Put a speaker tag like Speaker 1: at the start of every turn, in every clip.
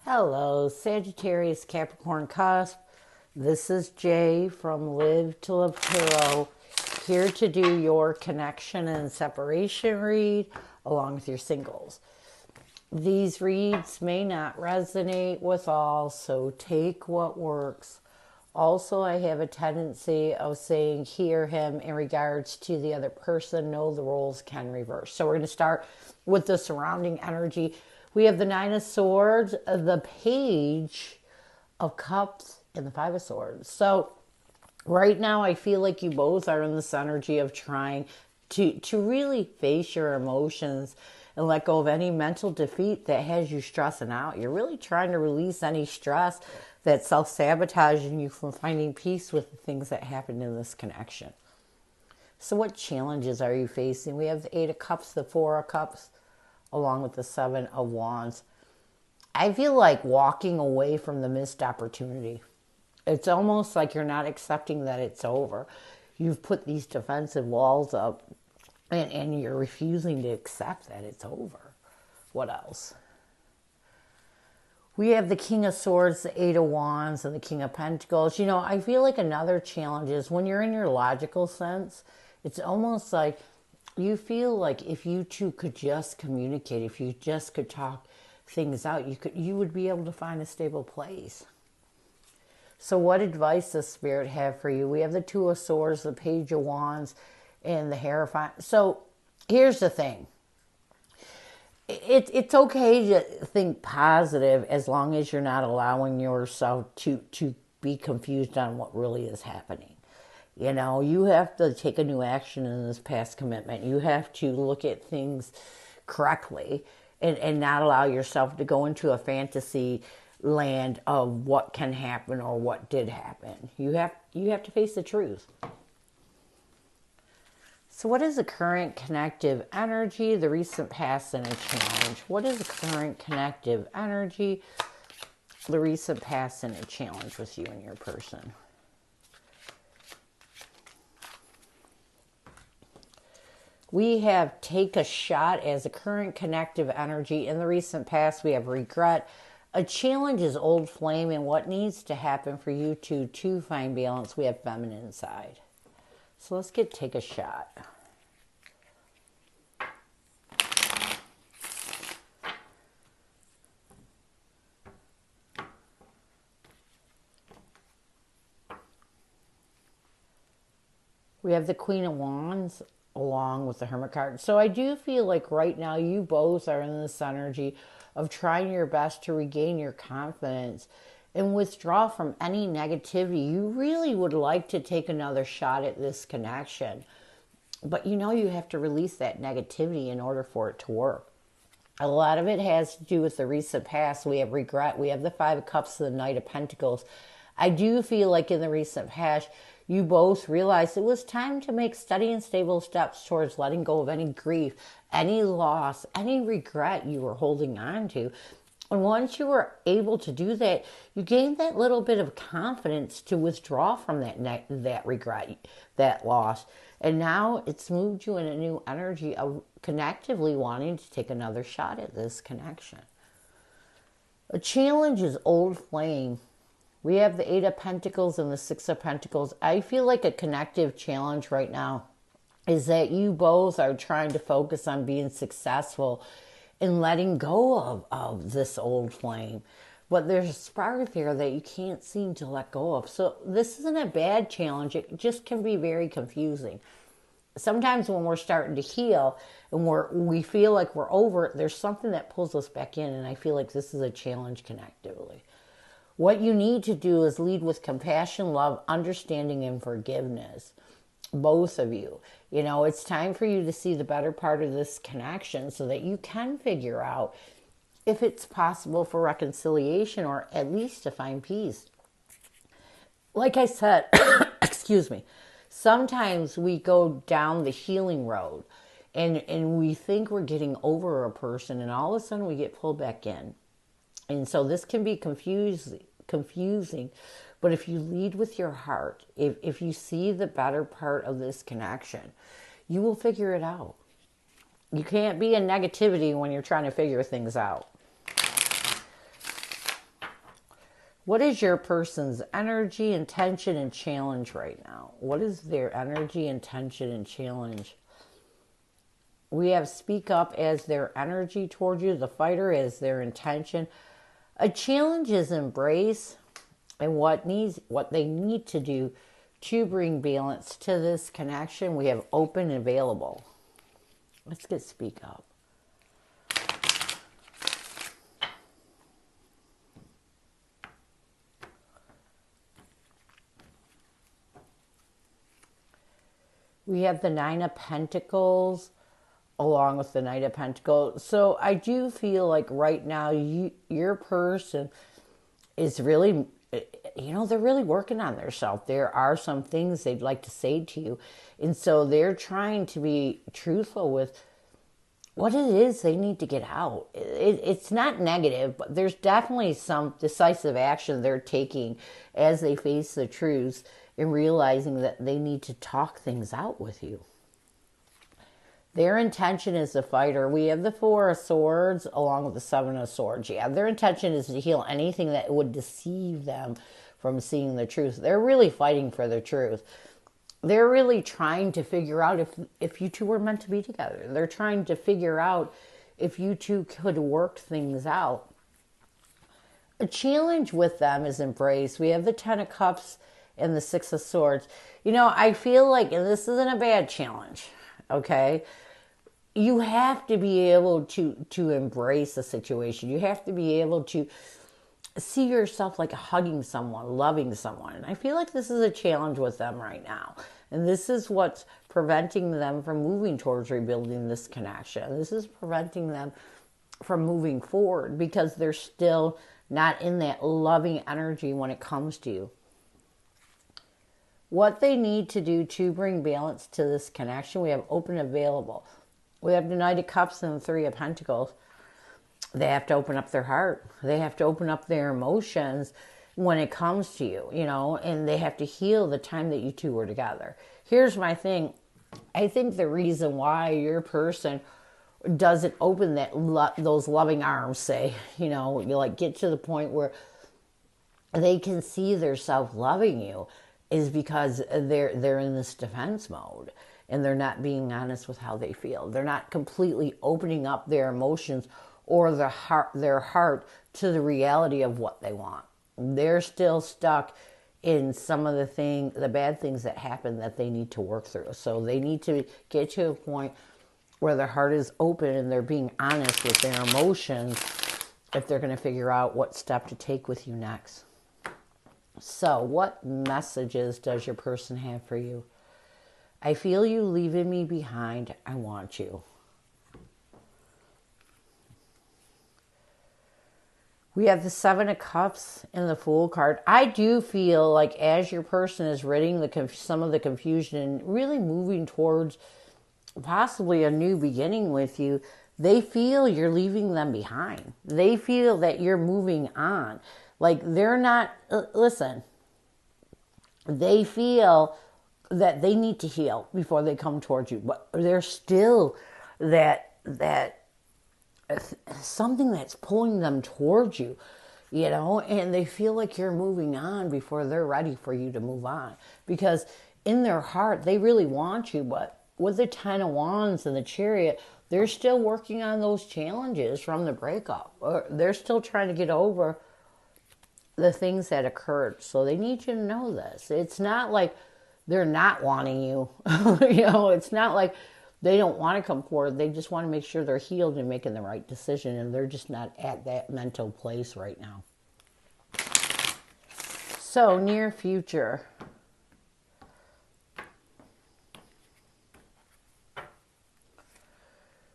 Speaker 1: Hello, Sagittarius Capricorn Cusp. This is Jay from Live to Love Tarot, here to do your connection and separation read along with your singles. These reads may not resonate with all, so take what works. Also, I have a tendency of saying hear him in regards to the other person. No, the roles can reverse. So we're going to start with the surrounding energy. We have the Nine of Swords, the Page of Cups, and the Five of Swords. So right now I feel like you both are in this energy of trying to really face your emotions and let go of any mental defeat that has you stressing out. You're really trying to release any stress that's self-sabotaging you from finding peace with the things that happened in this connection. So what challenges are you facing? We have the Eight of Cups, the Four of Cups, along with the Seven of Wands. I feel like walking away from the missed opportunity. It's almost like you're not accepting that it's over. You've put these defensive walls up and you're refusing to accept that it's over. What else? We have the King of Swords, the Eight of Wands, and the King of Pentacles. You know, I feel like another challenge is when you're in your logical sense, it's almost like you feel like if you two could just communicate, if you just could talk things out, you would be able to find a stable place. So what advice does Spirit have for you? We have the Two of Swords, the Page of Wands, and the Hierophant. So here's the thing. It's okay to think positive as long as you're not allowing yourself to be confused on what really is happening. You know, you have to take a new action in this past commitment. You have to look at things correctly and not allow yourself to go into a fantasy land of what can happen or what did happen. You have to face the truth. So what is the current connective energy, the recent past, and a challenge? What is the current connective energy, the recent past, and a challenge with you and your person? We have take a shot as a current connective energy. In the recent past, we have regret. A challenge is old flame, and what needs to happen for you to find balance, we have feminine side. So let's take a shot. We have the Queen of Wands along with the Hermit card. So I do feel like right now you both are in this energy of trying your best to regain your confidence and withdraw from any negativity. You really would like to take another shot at this connection, but you know you have to release that negativity in order for it to work. A lot of it has to do with the recent past. We have regret. We have the Five of Cups, the Knight of Pentacles. I do feel like in the recent past, you both realized it was time to make steady and stable steps towards letting go of any grief, any loss, any regret you were holding on to. And once you were able to do that, you gained that little bit of confidence to withdraw from that regret, that loss. And now it's moved you in a new energy of connectively wanting to take another shot at this connection. A challenge is old flame. We have the Eight of Pentacles and the Six of Pentacles. I feel like a connective challenge right now is that you both are trying to focus on being successful and letting go of this old flame. But there's a spark there that you can't seem to let go of. So this isn't a bad challenge. It just can be very confusing. Sometimes when we're starting to heal and we feel like we're over it, there's something that pulls us back in. And I feel like this is a challenge connectively. What you need to do is lead with compassion, love, understanding, and forgiveness. Both of you. You know, it's time for you to see the better part of this connection so that you can figure out if it's possible for reconciliation or at least to find peace. Like I said, excuse me, sometimes we go down the healing road and we think we're getting over a person and all of a sudden we get pulled back in. And so this can be confusing, but if you lead with your heart, if you see the better part of this connection, you will figure it out. You can't be in negativity when you're trying to figure things out. What is your person's energy, intention, and challenge right now? What is their energy, intention, and challenge? We have speak up as their energy toward you. The fighter as their intention. A challenge is embrace and what they need to do to bring balance to this connection. We have open and available. Let's get speak up. We have the Nine of Pentacles along with the Knight of Pentacles. So I do feel like right now your person is really, they're really working on themselves. There are some things they'd like to say to you. And so they're trying to be truthful with what it is they need to get out. It's not negative, but there's definitely some decisive action they're taking as they face the truths and realizing that they need to talk things out with you. Their intention is the fighter. We have the Four of Swords along with the Seven of Swords. Yeah, their intention is to heal anything that would deceive them from seeing the truth. They're really fighting for the truth. They're really trying to figure out if you two were meant to be together. They're trying to figure out if you two could work things out. A challenge with them is embrace. We have the Ten of Cups and the Six of Swords. I feel like, and this isn't a bad challenge, okay? You have to be able to embrace the situation. You have to be able to see yourself like hugging someone, loving someone. And I feel like this is a challenge with them right now. And this is what's preventing them from moving towards rebuilding this connection. This is preventing them from moving forward because they're still not in that loving energy when it comes to you. What they need to do to bring balance to this connection, we have open available. We have the Knight of Cups and the Three of Pentacles. They have to open up their heart. They have to open up their emotions when it comes to you, and they have to heal the time that you two were together. Here's my thing. I think the reason why your person doesn't open those loving arms, say, you get to the point where they can see their self loving you, is because they're in this defense mode and they're not being honest with how they feel. They're not completely opening up their emotions or their heart to the reality of what they want. They're still stuck in some of the bad things that happen that they need to work through. So they need to get to a point where their heart is open and they're being honest with their emotions if they're going to figure out what step to take with you next. So what messages does your person have for you? I feel you leaving me behind. I want you. We have the Seven of Cups and the Fool card. I do feel like as your person is ridding some of the confusion and really moving towards possibly a new beginning with you, they feel you're leaving them behind. They feel that you're moving on. Like they're not, listen, they feel that they need to heal before they come towards you. But there's still that something that's pulling them towards you, and they feel like you're moving on before they're ready for you to move on. Because in their heart, they really want you, but with the Ten of Wands and the Chariot, they're still working on those challenges from the breakup. Or they're still trying to get over the things that occurred. So they need you to know this. It's not like they're not wanting you. It's not like they don't want to come forward. They just want to make sure they're healed and making the right decision. And they're just not at that mental place right now. So near future.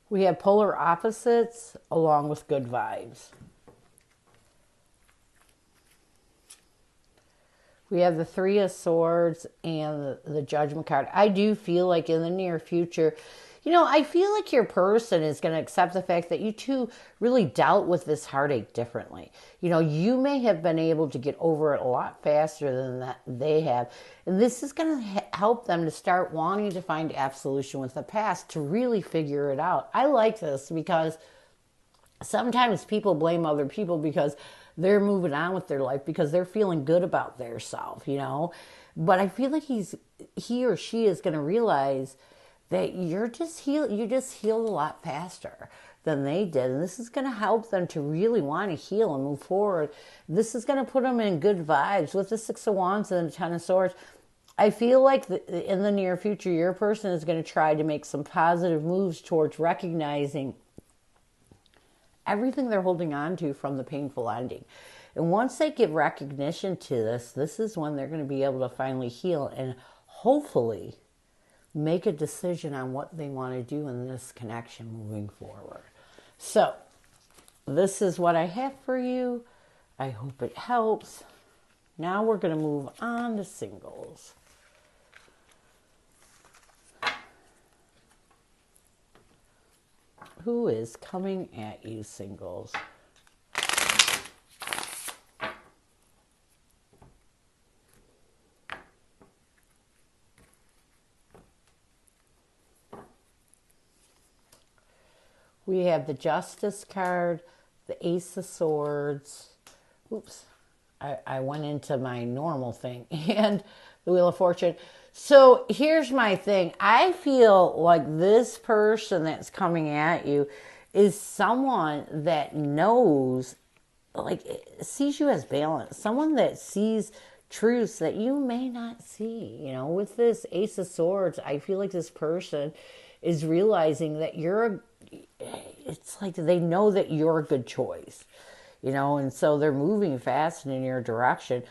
Speaker 1: We have polar opposites along with good vibes. We have the Three of Swords and the Judgment card. I do feel like in the near future, I feel like your person is going to accept the fact that you two really dealt with this heartache differently. You may have been able to get over it a lot faster than that they have. And this is going to help them to start wanting to find absolution with the past, to really figure it out. I like this because Sometimes people blame other people because they're moving on with their life because they're feeling good about their self, you know. But I feel like he or she is going to realize that you just healed a lot faster than they did, and this is going to help them to really want to heal and move forward. This is going to put them in good vibes with the Six of Wands and the Ten of Swords. I feel like in the near future, your person is going to try to make some positive moves towards recognizing everything they're holding on to from the painful ending. And once they give recognition to this is when they're going to be able to finally heal and hopefully make a decision on what they want to do in this connection moving forward. So, this is what I have for you. I hope it helps. Now we're going to move on to singles. Who is coming at you, singles? We have the Justice card, the Ace of Swords. Oops, I went into my normal thing. And the Wheel of Fortune. So here's my thing. I feel like this person that's coming at you is someone that knows, like, sees you as balanced. Someone that sees truths that you may not see. You know, with this Ace of Swords, I feel like this person is realizing that it's like they know that you're a good choice, you know, and so they're moving fast in your direction,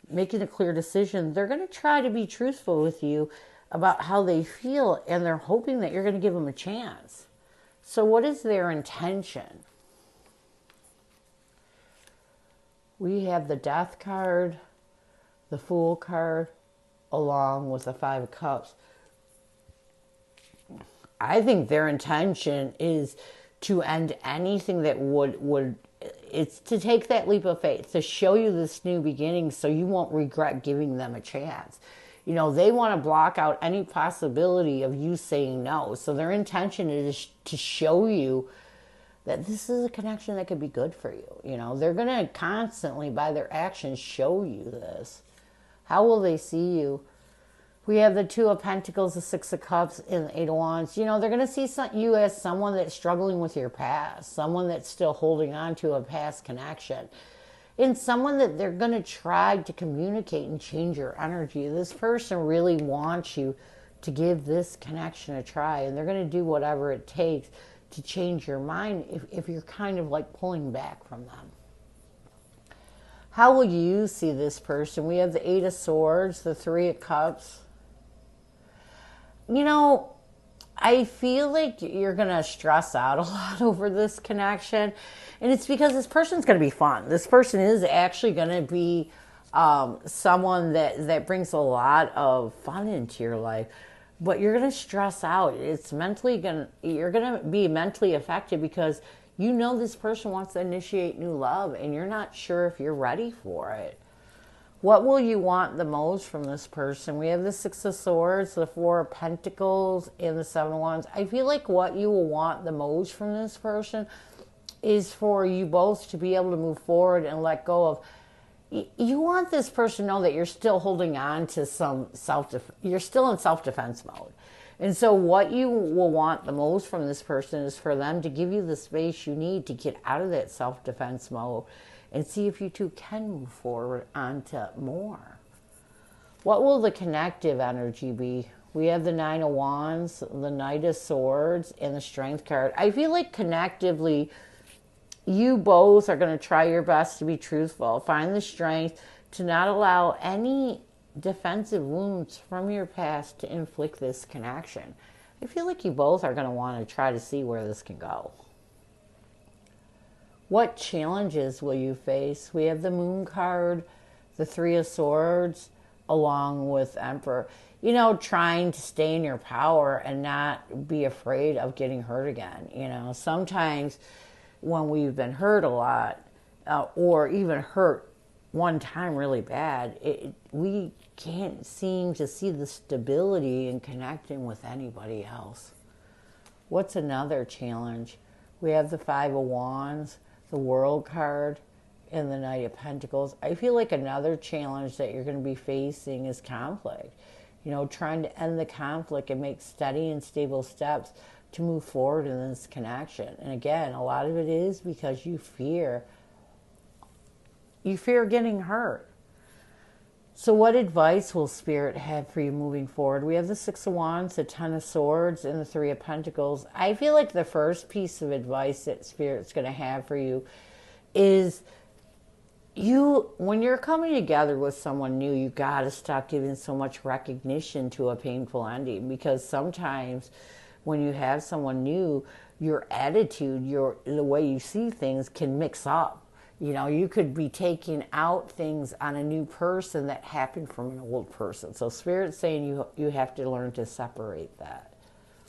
Speaker 1: making a clear decision. They're going to try to be truthful with you about how they feel, and they're hoping that you're going to give them a chance. So what is their intention? We have the Death card, the Fool card, along with the Five of Cups. I think their intention is to end anything that would it's to take that leap of faith, to show you this new beginning so you won't regret giving them a chance. You know, they want to block out any possibility of you saying no. So their intention is to show you that this is a connection that could be good for you. You know, they're going to constantly, by their actions, show you this. How will they see you? We have the Two of Pentacles, the Six of Cups, and the Eight of Wands. You know, they're going to see you as someone that's struggling with your past, someone that's still holding on to a past connection, and someone that they're going to try to communicate and change your energy. This person really wants you to give this connection a try, and they're going to do whatever it takes to change your mind if you're kind of like pulling back from them. How will you see this person? We have the Eight of Swords, the Three of Cups. You know, I feel like you're going to stress out a lot over this connection. And it's because this person's going to be fun. This person is actually going to be someone that brings a lot of fun into your life. But you're going to stress out. You're going to be mentally affected because you know this person wants to initiate new love and you're not sure if you're ready for it. What will you want the most from this person? We have the Six of Swords, the Four of Pentacles, and the Seven of Wands. I feel like what you will want the most from this person is for you both to be able to move forward and let go of. You want this person to know that you're still holding on to some you're still in self-defense mode. And so what you will want the most from this person is for them to give you the space you need to get out of that self-defense mode and see if you two can move forward onto more. What will the connective energy be? We have the Nine of Wands, the Knight of Swords, and the Strength card. I feel like connectively, you both are going to try your best to be truthful. Find the strength to not allow any defensive wounds from your past to inflict this connection. I feel like you both are going to want to try to see where this can go. What challenges will you face? We have the Moon card, the Three of Swords, along with Emperor. You know, trying to stay in your power and not be afraid of getting hurt again. You know, sometimes when we've been hurt a lot, or even hurt one time really bad, we can't seem to see the stability in connecting with anybody else. What's another challenge? We have the Five of Wands, the World card, and the Knight of Pentacles. I feel like another challenge that you're going to be facing is conflict. You know, trying to end the conflict and make steady and stable steps to move forward in this connection. And again, a lot of it is because you fear getting hurt. So what advice will Spirit have for you moving forward? We have the Six of Wands, the Ten of Swords, and the Three of Pentacles. I feel like the first piece of advice that Spirit's going to have for you is when you're coming together with someone new, you got to stop giving so much recognition to a painful ending, because sometimes when you have someone new, your attitude, the way you see things can mix up. You know, you could be taking out things on a new person that happened from an old person. So Spirit's saying you have to learn to separate that.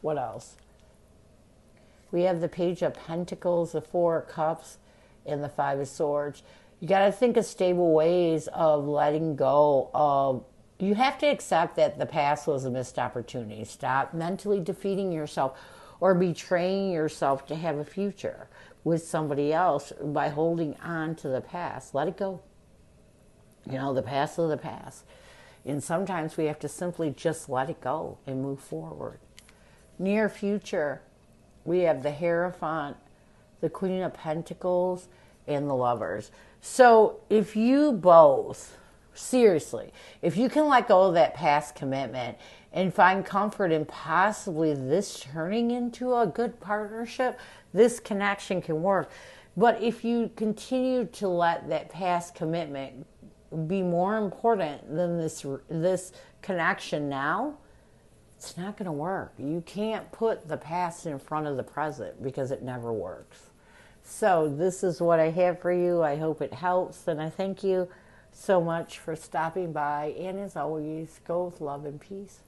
Speaker 1: What else? We have the Page of Pentacles, the Four of Cups, and the Five of Swords. You got to think of stable ways of letting go of. You have to accept that the past was a missed opportunity. Stop mentally defeating yourself or betraying yourself to have a future with somebody else by holding on to the past. Let it go. You know, the past is the past. And sometimes we have to simply just let it go and move forward. Near future, we have the Hierophant, the Queen of Pentacles, and the Lovers. So if you both, seriously, if you can let go of that past commitment and find comfort in possibly this turning into a good partnership, this connection can work. But if you continue to let that past commitment be more important than this connection now, it's not going to work. You can't put the past in front of the present because it never works. So this is what I have for you. I hope it helps, and I thank you so much for stopping by. And as always, go with love and peace.